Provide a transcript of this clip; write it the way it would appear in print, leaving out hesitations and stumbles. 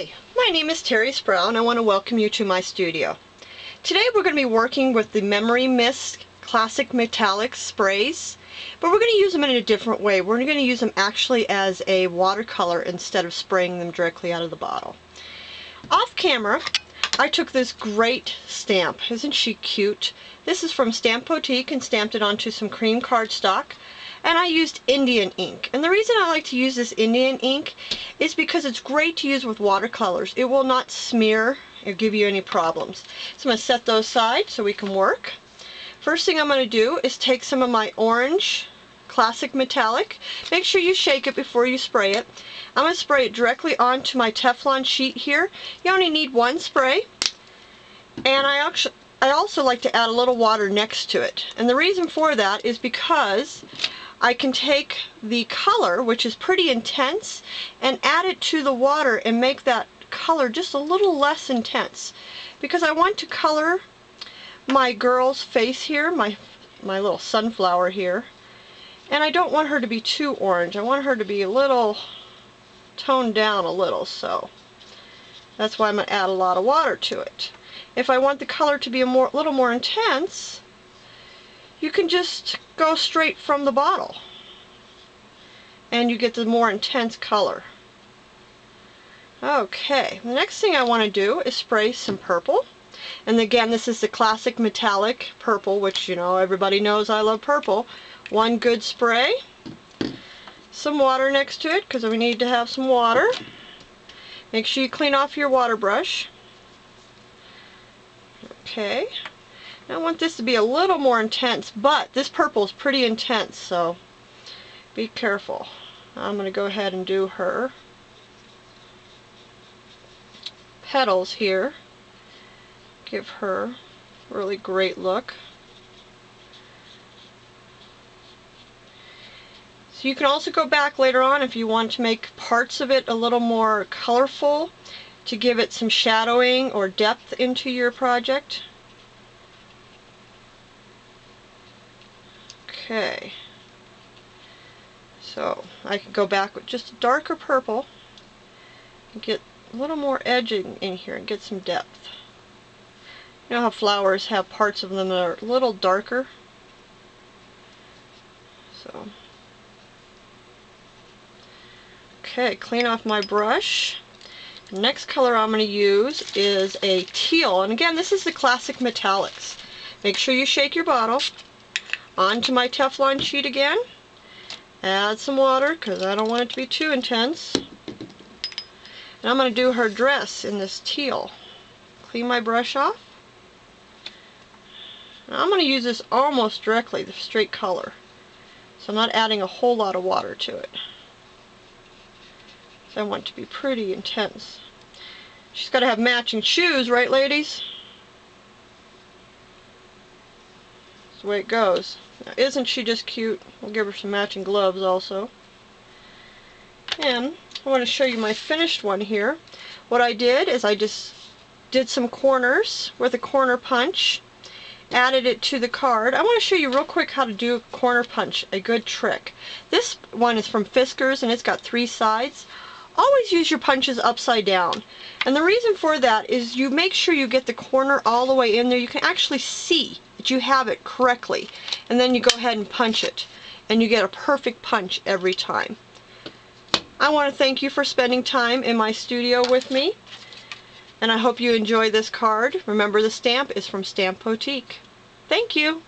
Hi, my name is Terry Sproul and I want to welcome you to my studio. Today we're going to be working with the Memory Mist Classic Metallic sprays, but we're going to use them in a different way. We're going to use them actually as a watercolor instead of spraying them directly out of the bottle. Off camera, I took this great stamp. Isn't she cute? This is from Stamp Boutique and stamped it onto some cream cardstock. And I used Indian ink. And the reason I like to use this Indian ink is because it's great to use with watercolors. It will not smear or give you any problems. So I'm going to set those aside so we can work. First thing I'm going to do is take some of my orange Classic Metallic. Make sure you shake it before you spray it. I'm going to spray it directly onto my Teflon sheet here. You only need one spray. And I also like to add a little water next to it. And the reason for that is because I can take the color, which is pretty intense, and add it to the water and make that color just a little less intense. Because I want to color my girl's face here, my little sunflower here, and I don't want her to be too orange. I want her to be a little toned down a little, so that's why I'm going to add a lot of water to it. If I want the color to be a little more intense, you can just go straight from the bottle and you get the more intense color. Okay, the next thing I want to do is spray some purple. And again, this is the Classic Metallic Purple, which, you know, everybody knows I love purple. One good spray. Some water next to it because we need to have some water. Make sure you clean off your water brush. Okay. I want this to be a little more intense, but this purple is pretty intense, so be careful. I'm going to go ahead and do her petals here. Give her a really great look. So you can also go back later on if you want to make parts of it a little more colorful to give it some shadowing or depth into your project. Okay, so I could go back with just a darker purple and get a little more edging in here and get some depth. You know how flowers have parts of them that are a little darker? So, okay, clean off my brush. The next color I'm going to use is a teal, and again, this is the Classic Metallics. Make sure you shake your bottle. Onto my Teflon sheet again. Add some water because I don't want it to be too intense. And I'm going to do her dress in this teal. Clean my brush off. Now I'm going to use this almost directly, the straight color. So I'm not adding a whole lot of water to it. So I want it to be pretty intense. She's got to have matching shoes, right, ladies? That's the way it goes. Now, isn't she just cute? We'll give her some matching gloves also. And I want to show you my finished one here. What I did is I just did some corners with a corner punch, added it to the card. I want to show you real quick how to do a corner punch, a good trick. This one is from Fiskars and it's got 3 sides. Always use your punches upside down. And the reason for that is you make sure you get the corner all the way in there. You can actually see that you have it correctly. And then you go ahead and punch it. And you get a perfect punch every time. I want to thank you for spending time in my studio with me. And I hope you enjoy this card. Remember, the stamp is from Stamp Boutique. Thank you.